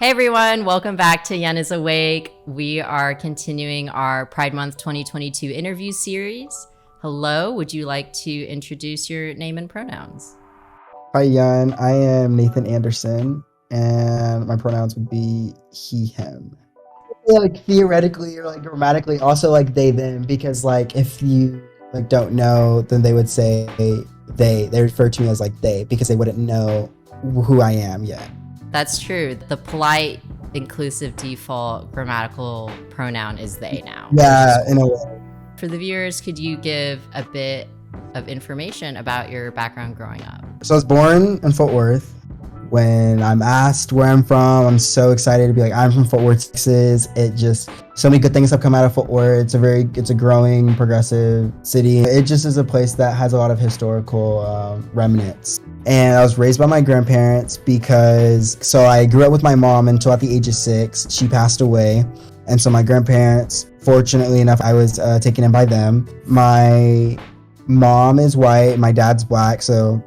Hey everyone, welcome back to Yen is Awake. We are continuing our Pride Month 2022 interview series. Hello, would you like to introduce your name and pronouns? Hi, Jan. I am Nathan Anderson, and my pronouns would be he, him. Like theoretically or like grammatically, also like they, them, because like if you like don't know, then they would say they. They refer to me as like they because they wouldn't know who I am yet. That's true. The polite, inclusive default grammatical pronoun is they now. Yeah, in a way. For the viewers, could you give a bit of information about your background growing up? So I was born in Fort Worth. When I'm asked where I'm from, I'm so excited to be like, I'm from Fort Worth, Texas. It just, so many good things have come out of Fort Worth. It's a growing, progressive city. It just is a place that has a lot of historical remnants. And I was raised by my grandparents so I grew up with my mom until at the age of 6. She passed away. And so my grandparents, fortunately enough, I was taken in by them. My mom is white, my dad's black, so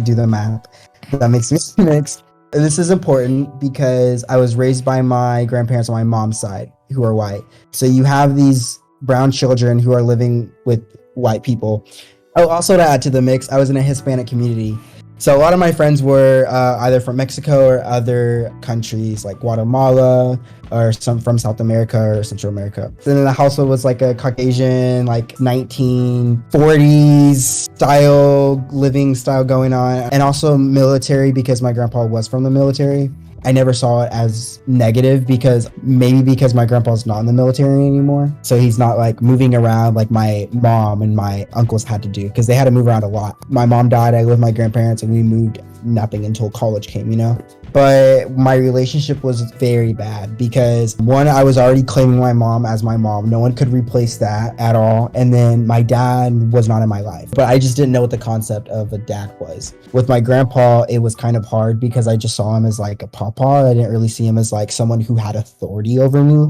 do the math. That makes me mixed. This is important because I was raised by my grandparents on my mom's side who are white. So you have these brown children who are living with white people. Oh, also to add to the mix, I was in a Hispanic community. So a lot of my friends were either from Mexico or other countries like Guatemala or some from South America or Central America. And then the household was like a Caucasian, like 1940s style, living style going on. And also military because my grandpa was from the military. I never saw it as negative because my grandpa's not in the military anymore. So he's not like moving around like my mom and my uncles had to do because they had to move around a lot. My mom died, I lived with my grandparents and we moved nothing until college came, But my relationship was very bad because one, I was already claiming my mom as my mom. No one could replace that at all. And then my dad was not in my life, but I just didn't know what the concept of a dad was. With my grandpa, it was kind of hard because I just saw him as like a papa. I didn't really see him as like someone who had authority over me.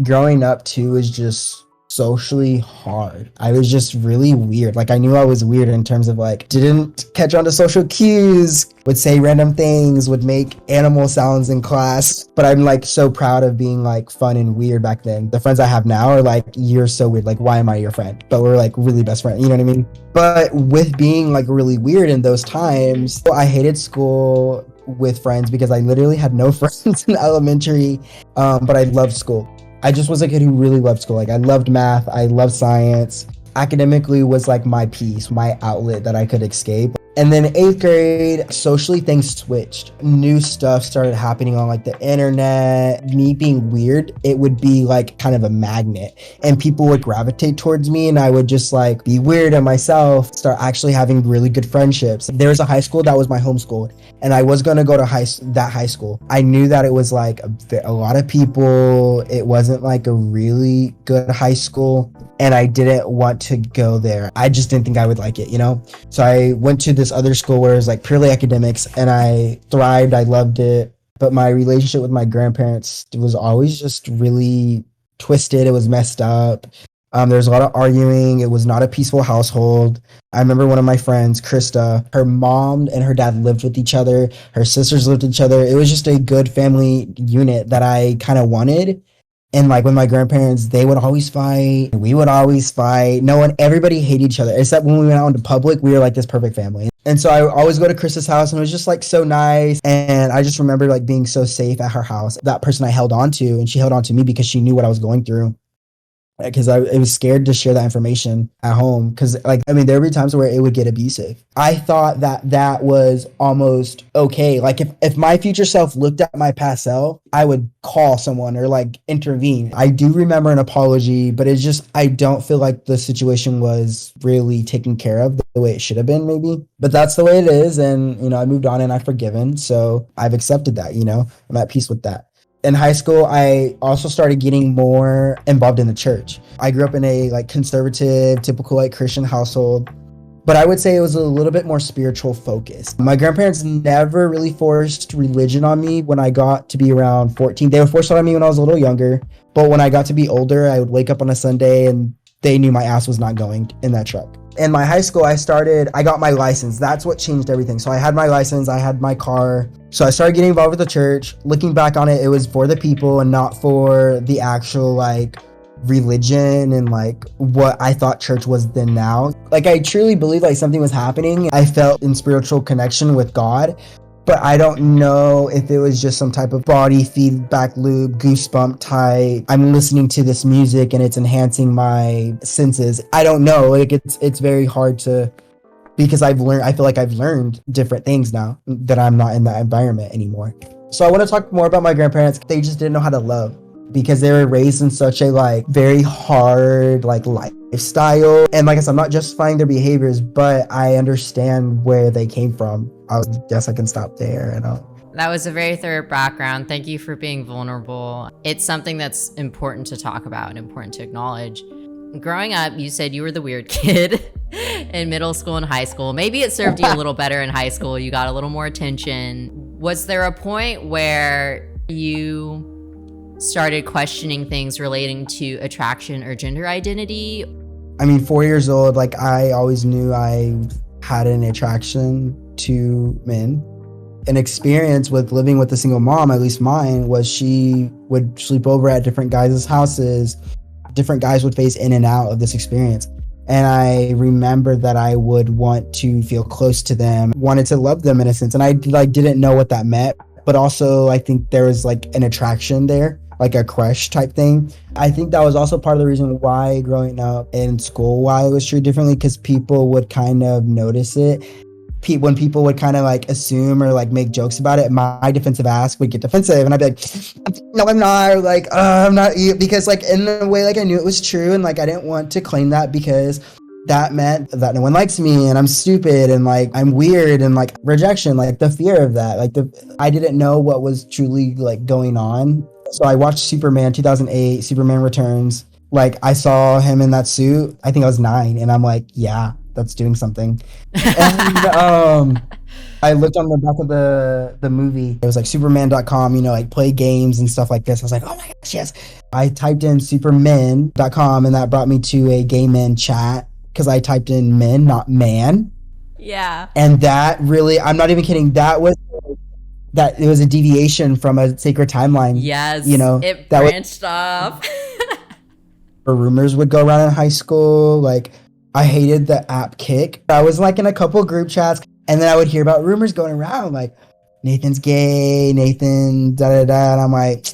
Growing up too is just socially hard. I was just really weird. Like I knew I was weird in terms of like didn't catch on to social cues, would say random things, would make animal sounds in class. But I'm like so proud of being like fun and weird back then. The friends I have now are like, you're so weird. Like, why am I your friend? But we're like really best friends. You know what I mean? But with being like really weird in those times, I hated school with friends because I literally had no friends in elementary. But I loved school. I just was a kid who really loved school. Like I loved math, I loved science. Academically was like my peace, my outlet that I could escape. And then 8th grade, socially things switched. New stuff started happening on like the internet. Me being weird, it would be like kind of a magnet and people would gravitate towards me and I would just like be weird at myself, start actually having really good friendships. There was a high school that was my home school and I was going to go to that high school. I knew that it was like a lot of people. It wasn't like a really good high school and I didn't want to go there. I just didn't think I would like it, So I went to this other school where it was like purely academics and I thrived. I loved it. But my relationship with my grandparents was always just really twisted. It was messed up. There was a lot of arguing. It was not a peaceful household. I remember one of my friends, Krista, her mom and her dad lived with each other. Her sisters lived with each other. It was just a good family unit that I kind of wanted. And like with my grandparents, they would always fight. We would always fight. Everybody hated each other. Except when we went out into public, we were like this perfect family. And so I would always go to Krista's house and it was just like so nice. And I just remember like being so safe at her house. That person I held on to and she held on to me because she knew what I was going through. Because I was scared to share that information at home. Because there would be times where it would get abusive. I thought that was almost okay. Like if my future self looked at my past self, I would call someone or like intervene. I do remember an apology, but it's just, I don't feel like the situation was really taken care of the way it should have been maybe. But that's the way it is. And, I moved on and I've forgiven. So I've accepted that, I'm at peace with that. In high school, I also started getting more involved in the church. I grew up in a like conservative, typical like Christian household, but I would say it was a little bit more spiritual focused. My grandparents never really forced religion on me when I got to be around 14. They were forced it on me when I was a little younger, but when I got to be older, I would wake up on a Sunday and they knew my ass was not going in that truck. In my high school, I got my license. That's what changed everything. So I had my license, I had my car. So I started getting involved with the church. Looking back on it, it was for the people and not for the actual like religion and like what I thought church was then now. Like I truly believed like something was happening. I felt in spiritual connection with God. But I don't know if it was just some type of body feedback loop, goosebump type. I'm listening to this music and it's enhancing my senses. I don't know. Like it's very hard to, because I feel like I've learned different things now that I'm not in that environment anymore. So I want to talk more about my grandparents. They just didn't know how to love because they were raised in such a like very hard like lifestyle. And like I said, I'm not justifying their behaviors, but I understand where they came from. I guess I can stop there. That was a very thorough background. Thank you for being vulnerable. It's something that's important to talk about and important to acknowledge. Growing up, you said you were the weird kid in middle school and high school. Maybe it served you a little better in high school. You got a little more attention. Was there a point where you started questioning things relating to attraction or gender identity? I mean, 4 years old, like I always knew I had an attraction to men. An experience with living with a single mom, at least mine, was she would sleep over at different guys' houses. Different guys would phase in and out of this experience. And I remember that I would want to feel close to them, wanted to love them in a sense. And I like didn't know what that meant, but also I think there was like an attraction there, like a crush type thing. I think that was also part of the reason why growing up in school, why it was treated differently, because people would kind of notice it. When people would kind of like assume or like make jokes about it, my defensive ass would get defensive and I'd be like, no, I'm not, or like, I'm not, because like in a way, like I knew it was true. And like, I didn't want to claim that because that meant that no one likes me and I'm stupid and like, I'm weird and like rejection, like the fear of that, like I didn't know what was truly like going on. So I watched Superman 2008, Superman Returns. Like I saw him in that suit. I think I was 9 and I'm like, yeah, that's doing something. And I looked on the back of the movie. It was like superman.com, you know, like play games and stuff like this. I was like, oh my gosh, yes. I typed in supermen.com and that brought me to a gay men chat because I typed in men, not man. Yeah. And that really, I'm not even kidding, that it was a deviation from a sacred timeline. Yes. You know, it branched off. Rumors would go around in high school. Like I hated the app Kick. I was like in a couple group chats and then I would hear about rumors going around like Nathan's gay, Nathan da da da. And I'm like,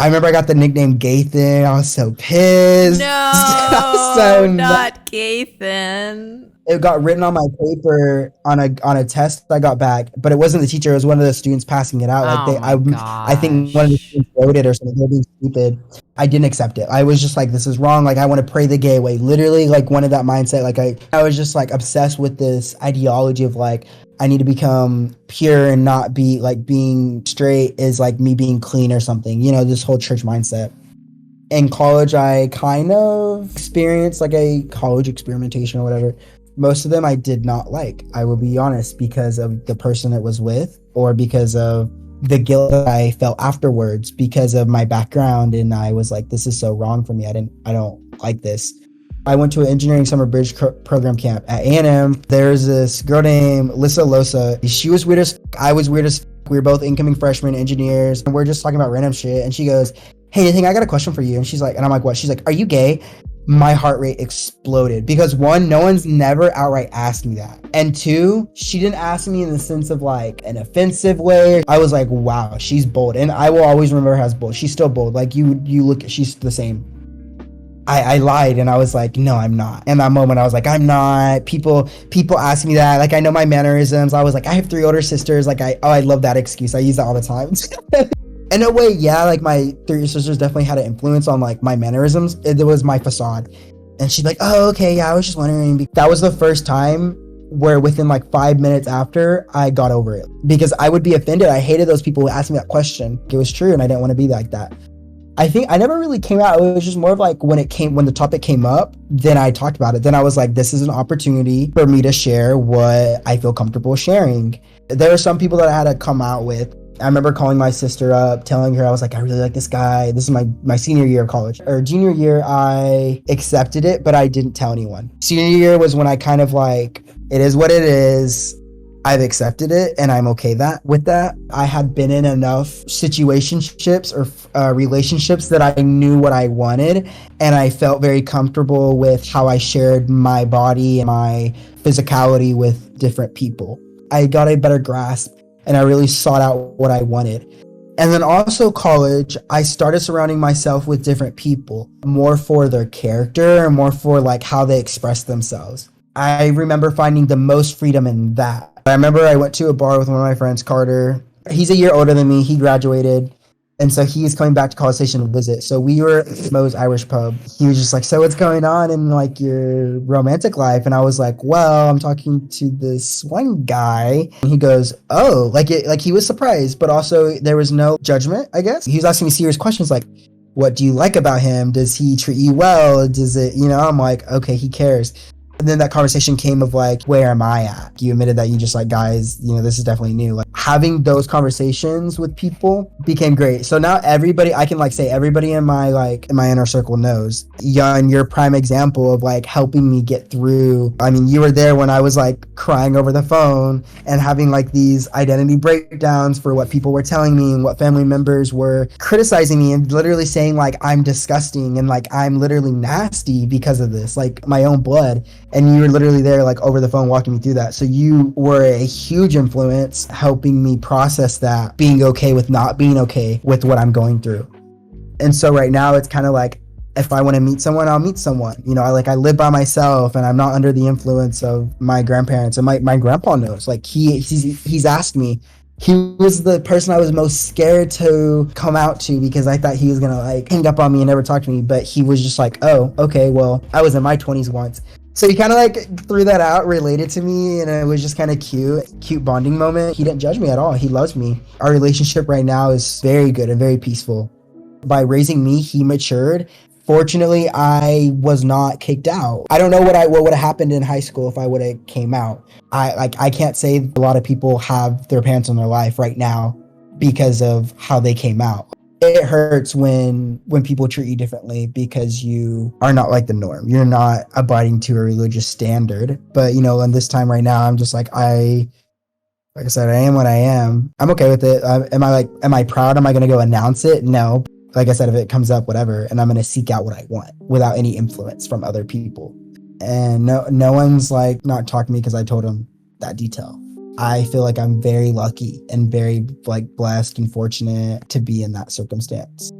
I remember I got the nickname Gathan. I was so pissed. No, not Gathan. It got written on my paper on a test I got back, but it wasn't the teacher. It was one of the students passing it out. I think one of the students wrote it or something. They're being stupid. I didn't accept it. I was just like, this is wrong. Like I want to pray the gay way. Literally, like wanted that mindset. Like I was just like obsessed with this ideology of like I need to become pure and not be like being straight is like me being clean or something. You know, this whole church mindset. In college, I kind of experienced like a college experimentation or whatever. Most of them I did not like, I will be honest, because of the person it was with or because of the guilt that I felt afterwards because of my background. And I was like, this is so wrong for me. I don't like this. I went to an engineering summer bridge program camp at A&M. There's this girl named Lissa Losa. She was weird as I was weird as we were both incoming freshmen engineers. And we're just talking about random shit. And she goes, hey, Nathan, I got a question for you. And she's like, and I'm like, what? She's like, are you gay? My heart rate exploded because 1, no one's never outright asked me that. And 2, she didn't ask me in the sense of like an offensive way. I was like, wow, she's bold. And I will always remember her as bold. She's still bold. Like you look, she's the same. I lied and I was like, no, I'm not. In that moment, I was like, I'm not. People ask me that. Like, I know my mannerisms. I was like, I have 3 older sisters. Like, I love that excuse. I use that all the time. In a way, yeah, like my 3 sisters definitely had an influence on like my mannerisms. It was my facade. And she's like, oh, okay, yeah, I was just wondering. That was the first time where within like 5 minutes after, I got over it. Because I would be offended. I hated those people who asked me that question. It was true and I didn't want to be like that. I think I never really came out. It was just more of like when the topic came up, then I talked about it. Then I was like, this is an opportunity for me to share what I feel comfortable sharing. There are some people that I had to come out with I remember calling my sister up, telling her I was like, I really like this guy. This is my senior year of college. Or junior year, I accepted it, but I didn't tell anyone. Senior year was when I kind of like, it is what it is. I've accepted it and I'm okay with that. I had been in enough situationships or relationships that I knew what I wanted, and I felt very comfortable with how I shared my body and my physicality with different people. I got a better grasp and I really sought out what I wanted. And then also college, I started surrounding myself with different people, more for their character and more for like how they express themselves. I remember finding the most freedom in that. I remember I went to a bar with one of my friends, Carter. He's a year older than me. He graduated. And so he was coming back to College Station to visit. So we were at Mo's Irish Pub. He was just like, so what's going on in like your romantic life? And I was like, well, I'm talking to this one guy. And he goes, oh, like he was surprised, but also there was no judgment, I guess. He was asking me serious questions like, what do you like about him? Does he treat you well? Does it, I'm like, okay, he cares. And then that conversation came of like, where am I at? You admitted that you just like, guys, this is definitely new. Like having those conversations with people became great. So now everybody, I can like say everybody in my inner circle knows. Yun, you're a prime example of like helping me get through. I mean, you were there when I was like crying over the phone and having like these identity breakdowns for what people were telling me and what family members were criticizing me and literally saying like, I'm disgusting and like, I'm literally nasty because of this, like my own blood. And you were literally there like over the phone walking me through that. So you were a huge influence helping me process that, being okay with not being okay with what I'm going through. And so right now it's kind of like, if I want to meet someone, I'll meet someone. I live by myself and I'm not under the influence of my grandparents. And my grandpa knows, like he's asked me. He was the person I was most scared to come out to because I thought he was going to like hang up on me and never talk to me. But he was just like, oh, okay, well, I was in my 20s once. So he kind of like threw that out, related to me, and it was just kind of cute bonding moment. He didn't judge me at all. He loves me. Our relationship right now is very good and very peaceful. By raising me, he matured. Fortunately, I was not kicked out. I don't know what would have happened in high school if I would have came out. I can't say a lot of people have their parents in their life right now because of how they came out. It hurts when people treat you differently because you are not like the norm. You're not abiding to a religious standard. But, in this time right now, I'm just like I said, I am what I am. I'm okay with it. Am I proud? Am I going to go announce it? No. Like I said, if it comes up, whatever. And I'm going to seek out what I want without any influence from other people. And no one's like not talking to me because I told them that detail. I feel like I'm very lucky and very like blessed and fortunate to be in that circumstance.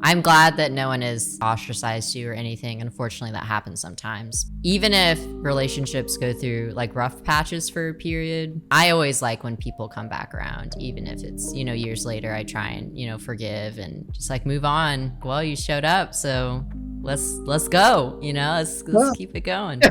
I'm glad that no one has ostracized you or anything. Unfortunately, that happens sometimes. Even if relationships go through like rough patches for a period, I always like when people come back around, even if it's, years later. I try and, forgive and just like move on. Well, you showed up, so let's go, let's keep it going.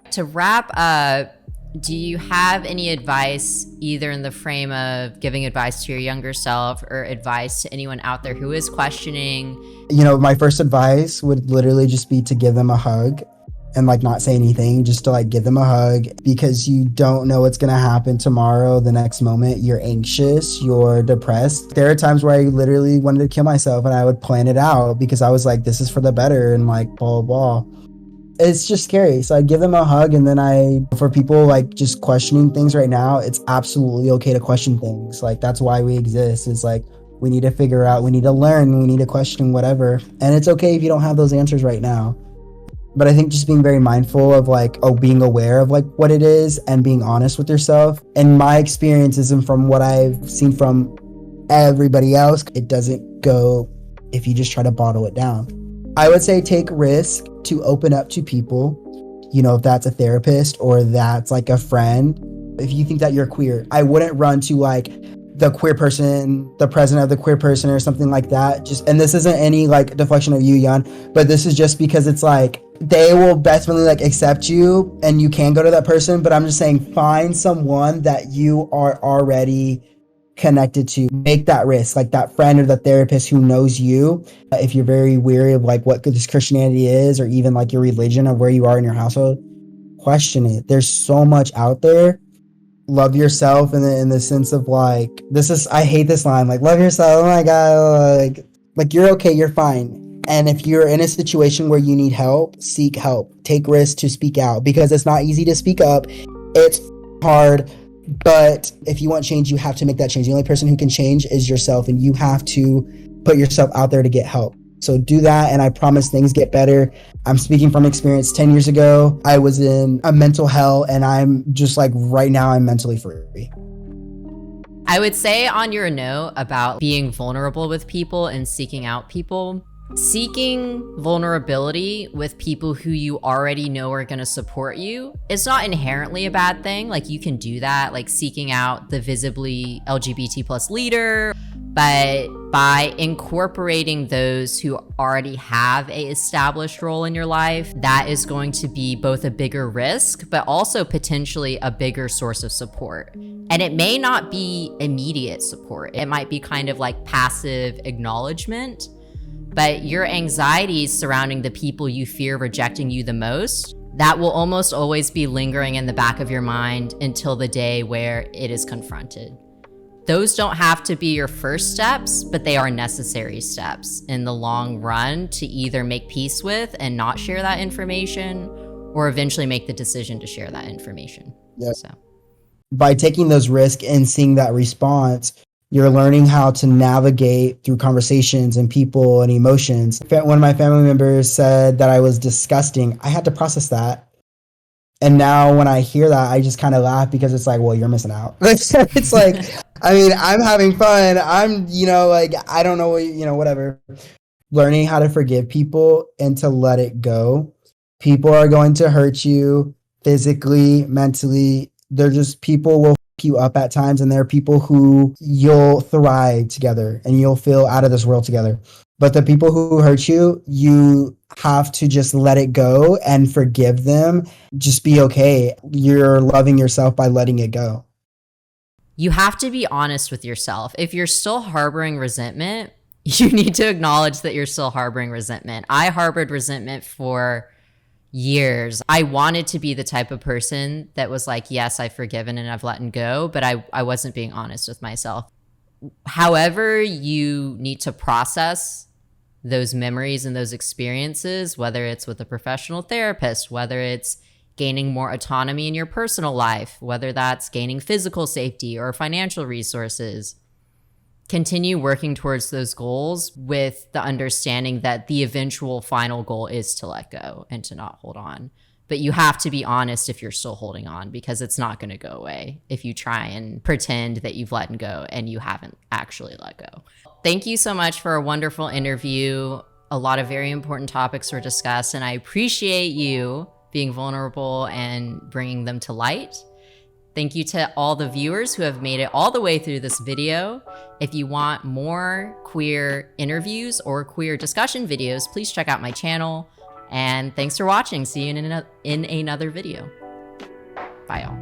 To wrap up, do you have any advice, either in the frame of giving advice to your younger self or advice to anyone out there who is questioning? My first advice would literally just be to give them a hug and like not say anything, just to like give them a hug, because you don't know what's going to happen tomorrow. The next moment you're anxious, you're depressed. There are times where I literally wanted to kill myself and I would plan it out because I was like, this is for the better and like blah, blah, blah. It's just scary. So I'd give them a hug. And then for people like just questioning things right now, it's absolutely okay to question things. Like that's why we exist. It's like, we need to figure out, we need to learn, we need to question whatever. And it's okay if you don't have those answers right now. But I think just being very mindful of being aware of like what it is and being honest with yourself. And my experiences and from what I've seen from everybody else, it doesn't go if you just try to bottle it down. I would say take risk to open up to people, if that's a therapist or that's like a friend. If you think that you're queer, I wouldn't run to like the queer person, the president of the queer person or something like that. And this isn't any like deflection of you, Yun, but this is just because it's like, they will definitely like accept you and you can go to that person. But I'm just saying, find someone that you are already connected to. Make that risk, like that friend or the therapist who knows you. If you're very weary of like what this Christianity is, or even like your religion of where you are in your household, question it. There's so much out there. love yourself in the sense of like, I hate this line, like, love yourself, oh my God, like you're okay, you're fine. And if you're in a situation where you need help, seek help, take risks to speak out, because it's not easy to speak up. It's hard, but if you want change, you have to make that change. The only person who can change is yourself, and you have to put yourself out there to get help. So do that, and I promise things get better. I'm speaking from experience. 10 years ago, I was in a mental hell, and I'm just like, right now, I'm mentally free. I would say on your note about being vulnerable with people and seeking out people, seeking vulnerability with people who you already know are going to support you is not inherently a bad thing. Like, you can do that, like seeking out the visibly LGBT plus leader, but by incorporating those who already have a established role in your life, that is going to be both a bigger risk, but also potentially a bigger source of support. And it may not be immediate support. It might be kind of like passive acknowledgement, but your anxieties surrounding the people you fear rejecting you the most, that will almost always be lingering in the back of your mind until the day where it is confronted. Those don't have to be your first steps, but they are necessary steps in the long run to either make peace with and not share that information, or eventually make the decision to share that information. Yep. So, by taking those risks and seeing that response, you're learning how to navigate through conversations and people and emotions. One of my family members said that I was disgusting. I had to process that. And now when I hear that, I just kind of laugh, because it's like, well, you're missing out. It's like, I mean, I'm having fun. I'm, like, I don't know what, whatever. Learning how to forgive people and to let it go. People are going to hurt you physically, mentally. They're just, people will f you up at times, and there are people who you'll thrive together and you'll feel out of this world together. But the people who hurt you, you have to just let it go and forgive them. Just be okay. You're loving yourself by letting it go. you have to be honest with yourself. If you're still harboring resentment, you need to acknowledge that you're still harboring resentment. I harbored resentment for years. I wanted to be the type of person that was like, yes, I've forgiven and I've let go, but I wasn't being honest with myself. However, you need to process those memories and those experiences, whether it's with a professional therapist, whether it's gaining more autonomy in your personal life, whether that's gaining physical safety or financial resources. Continue working towards those goals with the understanding that the eventual final goal is to let go and to not hold on. But you have to be honest if you're still holding on, because it's not going to go away if you try and pretend that you've let go and you haven't actually let go. Thank you so much for a wonderful interview. A lot of very important topics were discussed, and I appreciate you being vulnerable and bringing them to light. Thank you to all the viewers who have made it all the way through this video. If you want more queer interviews or queer discussion videos, please check out my channel. And thanks for watching. See you in another video. Bye, y'all.